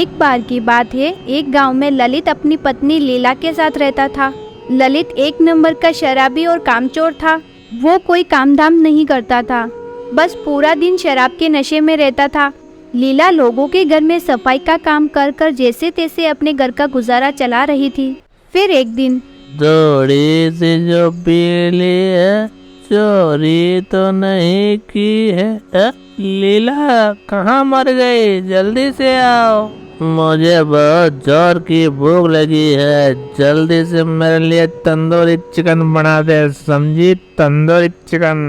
एक बार की बात है, एक गांव में ललित अपनी पत्नी लीला के साथ रहता था। ललित एक नंबर का शराबी और कामचोर था। वो कोई काम धाम नहीं करता था, बस पूरा दिन शराब के नशे में रहता था। लीला लोगों के घर में सफाई का काम कर कर जैसे तैसे अपने घर का गुजारा चला रही थी। फिर एक दिन थोड़ी सी जो पी ली है, चोरी तो नहीं की है? लीला कहाँ मर गई? जल्दी से आओ, मुझे बहुत जोर की भूख लगी है। जल्दी से मेरे लिए तंदूरी चिकन बना दे, समझी? तंदूरी चिकन।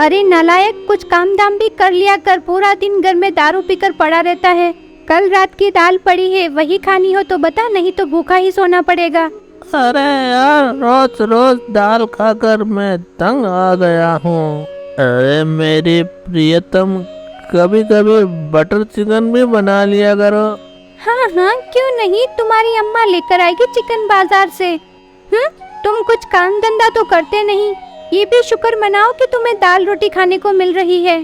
अरे नालायक, कुछ काम धाम भी कर लिया कर। पूरा दिन घर में दारू पीकर पड़ा रहता है। कल रात की दाल पड़ी है, वही खानी हो तो बता, नहीं तो भूखा ही सोना पड़ेगा। अरे यार, रोज रोज दाल खाकर मैं तंग आ गया हूँ। अरे मेरी प्रियतम, कभी कभी बटर चिकन भी बना लिया करो। हाँ हाँ, क्यों नहीं, तुम्हारी अम्मा लेकर आएगी चिकन बाजार से। तुम कुछ काम धंधा तो करते नहीं, ये भी शुक्र मनाओ कि तुम्हें दाल रोटी खाने को मिल रही है।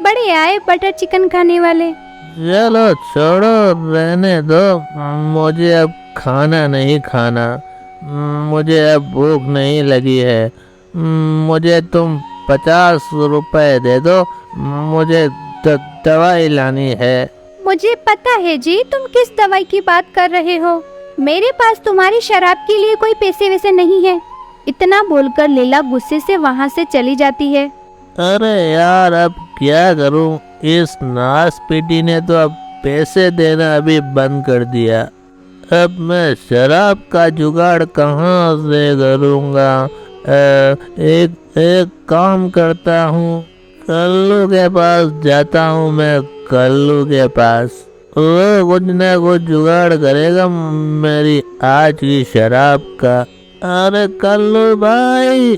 बड़े आए बटर चिकन खाने वाले। चलो छोड़ो, रहने दो, मुझे अब खाना नहीं खाना। मुझे अब भूख नहीं लगी है। मुझे तुम 50 रुपए दे दो, मुझे दवाई लानी है। मुझे पता है जी, तुम किस दवाई की बात कर रहे हो। मेरे पास तुम्हारी शराब के लिए कोई पैसे वैसे नहीं है। इतना बोलकर लीला गुस्से से वहाँ से चली जाती है। अरे यार, अब क्या करूं? इस नासपीटी ने तो अब पैसे देना अभी बंद कर दिया। अब मैं शराब का जुगाड़ कहाँ से करूँगा? एक काम करता हूँ, कल्लू के पास जाता हूँ। मैं कल्लू के पास, वो कुछ न कुछ जुगाड़ करेगा मेरी आज की शराब का। अरे कल्लू भाई,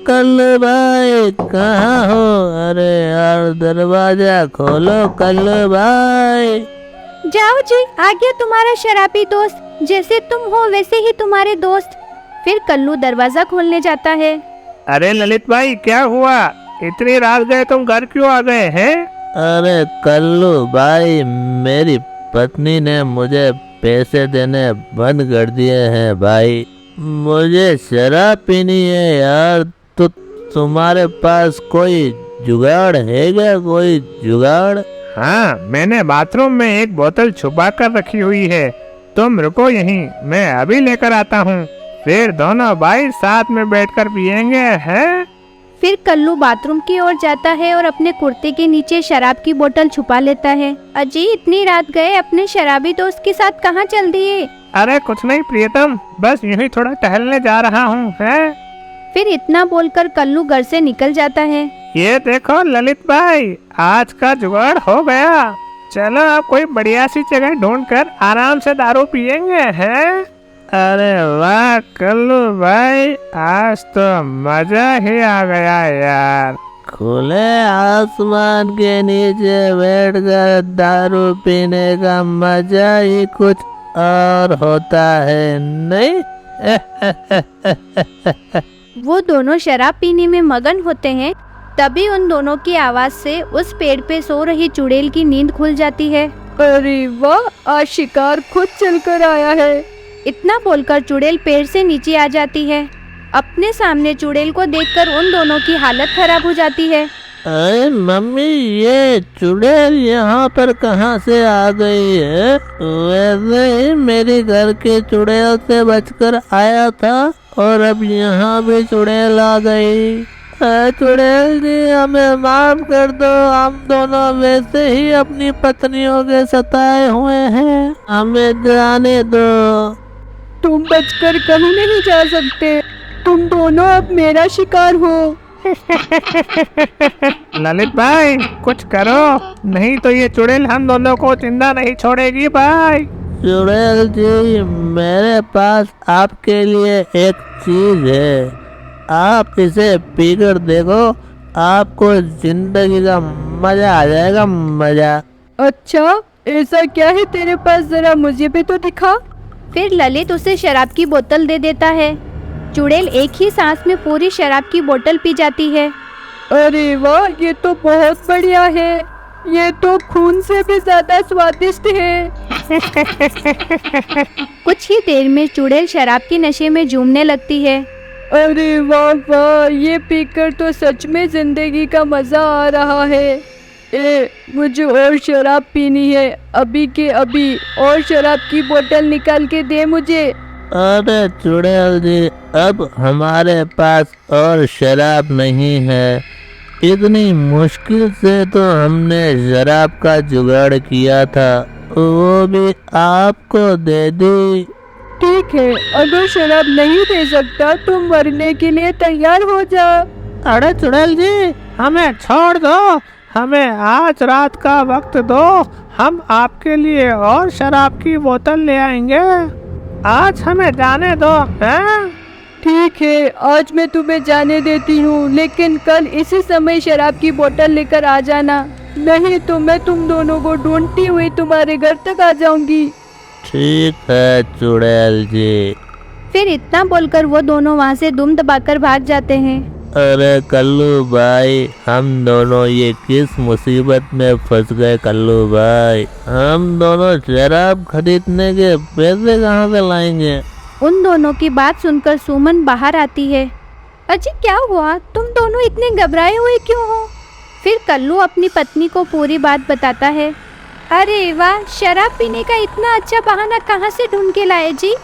कल्लू भाई कहाँ हो? अरे यार, दरवाजा खोलो कल्लू भाई। जाओ जी, आ गया तुम्हारा शराबी दोस्त। जैसे तुम हो वैसे ही तुम्हारे दोस्त। फिर कल्लू दरवाजा खोलने जाता है। अरे ललित भाई, क्या हुआ? इतनी रात गए तुम घर क्यों आ गए हैं? अरे कल्लू भाई, मेरी पत्नी ने मुझे पैसे देने बंद कर दिए हैं भाई। मुझे शराब पीनी है यार। तो तुम्हारे पास कोई जुगाड़ है क्या? कोई जुगाड़? हाँ, मैंने बाथरूम में एक बोतल छुपा कर रखी हुई है। तुम रुको यहीं, मैं अभी लेकर आता हूँ। फिर दोनों भाई साथ में बैठकर पियेंगे, हैं? फिर कल्लू बाथरूम की ओर जाता है और अपने कुर्ते के नीचे शराब की बोतल छुपा लेता है। अजी, इतनी रात गए अपने शराबी दोस्त के साथ कहाँ चल दिए? अरे कुछ नहीं प्रियतम, बस यूं ही थोड़ा टहलने जा रहा हूँ, हैं? फिर इतना बोलकर कल्लू घर से निकल जाता है। ये देखो ललित भाई, आज का जुगाड़ हो गया। चलो अब कोई बढ़िया सी जगह ढूंढकर आराम से दारू पियेंगे, हैं? अरे वाह कल्लू भाई, आज तो मजा ही आ गया यार। खुले आसमान के नीचे बैठकर दारू पीने का मजा ही कुछ और होता है, नहीं? वो दोनों शराब पीने में मगन होते हैं। तभी उन दोनों की आवाज से उस पेड़ पे सो रही चुड़ैल की नींद खुल जाती है। अरे वाह, आज शिकार खुद चलकर आया है। इतना बोलकर चुड़ैल पेड़ से नीचे आ जाती है। अपने सामने चुड़ैल को देखकर उन दोनों की हालत खराब हो जाती है। अरे मम्मी, ये चुड़ैल यहाँ पर कहाँ से आ गई है? वैसे ही मेरे घर के चुड़ैल से बचकर आया था और अब यहाँ भी चुड़ैल आ गई। चुड़ैल जी, हमें माफ कर दो। हम दोनों वैसे ही अपनी पत्नियों के सताए हुए हैं, हमें जाने दो। तुम बचकर कहीं नहीं जा सकते। तुम दोनों अब मेरा शिकार हो। ललित भाई, कुछ करो, नहीं तो ये चुड़ैल हम दोनों को जिंदा नहीं छोड़ेगी भाई। चुड़ैल जी, मेरे पास आपके लिए एक चीज है। आप इसे पीकर देखो, आपको जिंदगी का मजा आ जाएगा, मजा। अच्छा, ऐसा क्या है तेरे पास? जरा मुझे भी तो दिखा। फिर ललित उसे शराब की बोतल दे देता है। चुड़ैल एक ही सांस में पूरी शराब की बोतल पी जाती है। अरे वाह, ये तो बहुत बढ़िया है। ये तो खून से भी ज्यादा स्वादिष्ट है। कुछ ही देर में चुड़ैल शराब के नशे में झूमने लगती है। अरे वाह वाह, ये पीकर तो सच में जिंदगी का मजा आ रहा है। मुझे और शराब पीनी है, अभी के अभी। और शराब की बोतल निकाल के दे मुझे। अरे चुड़ैल जी, अब हमारे पास और शराब नहीं है। इतनी मुश्किल से तो हमने शराब का जुगाड़ किया था, वो भी आपको दे दी। ठीक है, अगर शराब नहीं दे सकता तो मरने के लिए तैयार हो जा। अरे चुड़ैल जी, हमें छोड़ दो, हमें आज रात का वक्त दो, हम आपके लिए और शराब की बोतल ले आएंगे। आज हमें जाने दो, हैं? ठीक है, आज मैं तुम्हें जाने देती हूँ, लेकिन कल इसी समय शराब की बोतल लेकर आ जाना, नहीं तो मैं तुम दोनों को ढूंढती हुई तुम्हारे घर तक आ जाऊंगी। ठीक है चुड़ैल जी। फिर इतना बोलकर वो दोनों वहाँ से दुम दबाकर भाग जाते हैं। अरे कल्लू भाई, हम दोनों ये किस मुसीबत में फंस गए कल्लू भाई। हम दोनों शराब खरीदने के पैसे कहाँ से लाएंगे? उन दोनों की बात सुनकर सुमन बाहर आती है। अजी क्या हुआ, तुम दोनों इतने घबराए हुए क्यों हो? फिर कल्लू अपनी पत्नी को पूरी बात बताता है। अरे वाह, शराब पीने का इतना अच्छा बहाना कहाँ से ढूंढ के लाए जी?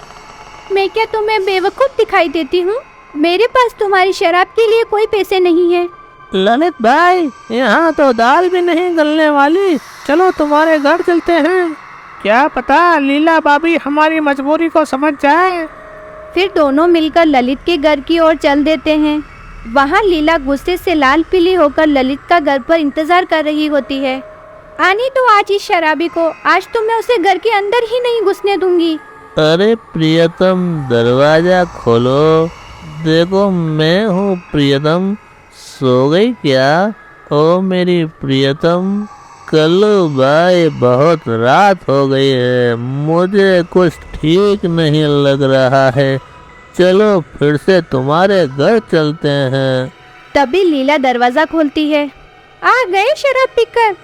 मैं क्या तुम्हें बेवकूफ़ दिखाई देती हूँ? मेरे पास तुम्हारी शराब के लिए कोई पैसे नहीं है। ललित भाई, यहाँ तो दाल भी नहीं गलने वाली, चलो तुम्हारे घर चलते हैं। क्या पता लीला भाभी हमारी मजबूरी को समझ जाए। फिर दोनों मिलकर ललित के घर की ओर चल देते हैं। वहाँ लीला गुस्से से लाल पीली होकर ललित का घर पर इंतजार कर रही होती है। आनी तो आज इस शराबी को, आज तो मैं उसे घर के अंदर ही नहीं घुसने दूंगी। अरे प्रियतम, दरवाजा खोलो, देखो मैं हूँ प्रियतम। सो गई क्या? ओ मेरी प्रियतम। कल्लू भाई, बहुत रात हो गई है, मुझे कुछ ठीक नहीं लग रहा है, चलो फिर से तुम्हारे घर चलते हैं। तभी लीला दरवाजा खोलती है। आ गए शराब पीकर,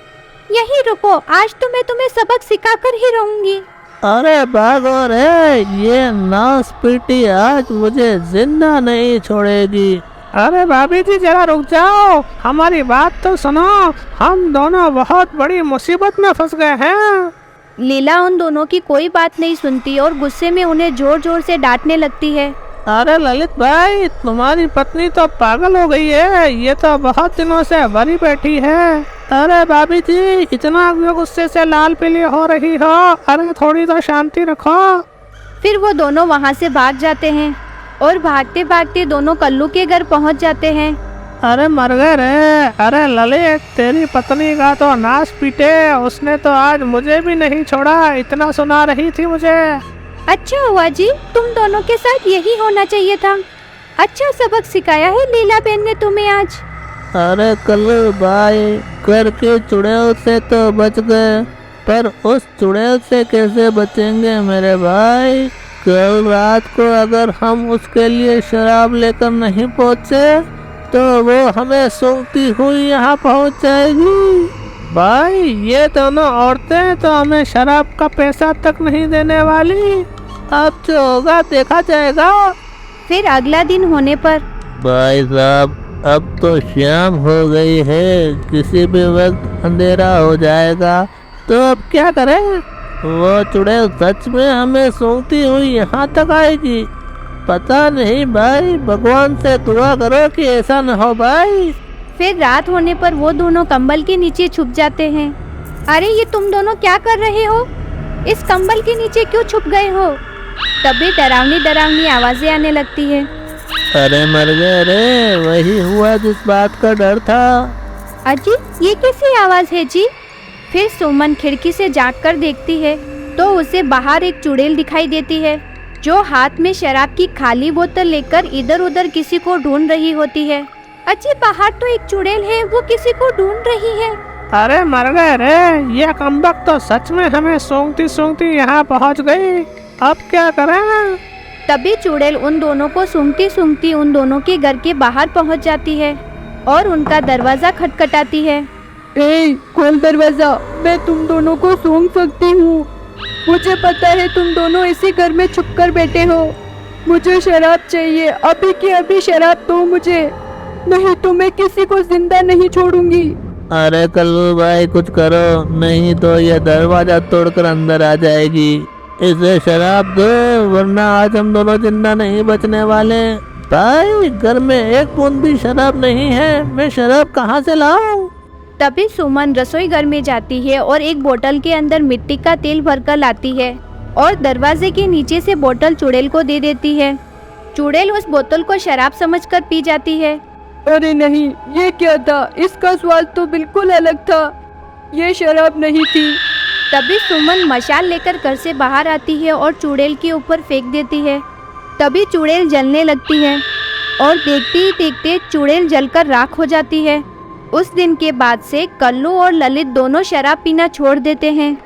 यहीं रुको, आज तो मैं तुम्हें सबक सिखाकर ही रहूंगी। अरे भागो रे, ये नास पीटी आज मुझे जिंदा नहीं छोड़ेगी। अरे भाभी जी जरा रुक जाओ, हमारी बात तो सुनो, हम दोनों बहुत बड़ी मुसीबत में फंस गए हैं। लीला उन दोनों की कोई बात नहीं सुनती और गुस्से में उन्हें जोर जोर से डांटने लगती है। अरे ललित भाई, तुम्हारी पत्नी तो पागल हो गई है, ये तो बहुत दिनों से भरी बैठी है। अरे भाभी जी, इतना गुस्से से लाल पीली हो रही हो, अरे थोड़ी तो शांति रखो। फिर वो दोनों वहाँ से भाग जाते हैं और भागते भागते दोनों कल्लू के घर पहुँच जाते हैं। अरे मर गए रे। अरे ललित, तेरी पत्नी का तो नाश पीटे, उसने तो आज मुझे भी नहीं छोड़ा, इतना सुना रही थी मुझे। अच्छा हुआ जी, तुम दोनों के साथ यही होना चाहिए था। अच्छा सबक सिखाया है लीला बहन ने तुम्हें आज। अरे कल्लू भाई, घर के चुड़ैल से तो बच गए, पर उस चुड़ैल से कैसे बचेंगे मेरे भाई? कल रात को अगर हम उसके लिए शराब लेकर नहीं पहुँचे तो वो हमें सूंघती हुई यहाँ पहुँच जाएगी। भाई, ये दोनों औरतें तो हमें शराब का पैसा तक नहीं देने वाली, अब जो होगा देखा जाएगा। फिर अगला दिन होने पर भाई साहब, अब तो शाम हो गई है, किसी भी वक्त अंधेरा हो जाएगा, तो अब क्या करें? वो चुड़ैल सच में हमें सूंघती हुई यहाँ तक आएगी? पता नहीं भाई, भगवान से दुआ करो कि ऐसा न हो भाई। फिर रात होने पर वो दोनों कंबल के नीचे छुप जाते हैं। अरे ये तुम दोनों क्या कर रहे हो? इस कंबल के नीचे क्यों छुप गए हो? तभी डरावनी डरावनी आवाजें आने लगती है। अरे मर गए रे, वही हुआ जिस बात का डर था। अजी ये कैसी आवाज है जी? फिर सुमन खिड़की से झांक कर देखती है तो उसे बाहर एक चुड़ैल दिखाई देती है, जो हाथ में शराब की खाली बोतल लेकर इधर उधर किसी को ढूंढ रही होती है। अजी बाहर तो एक चुड़ैल है, वो किसी को ढूंढ रही है। अरे मर गए रे, यह कमबख्त तो सच में हमें सूंघती सूंघती यहाँ पहुँच गई, अब क्या करें? तभी चुड़ैल उन दोनों को सूंघती सूंघती उन दोनों के घर के बाहर पहुंच जाती है और उनका दरवाजा खटखटाती है। ए, खोल दरवाजा, मैं तुम दोनों को सूंघ सकती हूँ, मुझे पता है तुम दोनों इसी घर में छुपकर बैठे हो। मुझे शराब चाहिए, अभी की अभी शराब दो मुझे, नहीं तो मैं किसी को जिंदा नहीं छोड़ूंगी। अरे कल्लू भाई कुछ करो, नहीं तो ये दरवाजा तोड़कर अंदर आ जाएगी। इसे शराब दो वरना आज हम दोनों जिंदा नहीं बचने वाले। भाई घर में एक बूंद भी शराब नहीं है, मैं शराब कहाँ से लाऊं? तभी सुमन रसोई घर में जाती है और एक बोतल के अंदर मिट्टी का तेल भरकर लाती है और दरवाजे के नीचे से बोतल चुड़ैल को दे देती है। चुड़ैल उस बोतल को शराब समझकर पी जाती है। अरे नहीं, ये क्या था? इसका स्वाद तो बिल्कुल अलग था, ये शराब नहीं थी। तभी सुमन मशाल लेकर घर से बाहर आती है और चुड़ैल के ऊपर फेंक देती है। तभी चुड़ैल जलने लगती है और देखते ही देखते चुड़ैल जलकर राख हो जाती है। उस दिन के बाद से कल्लू और ललित दोनों शराब पीना छोड़ देते हैं।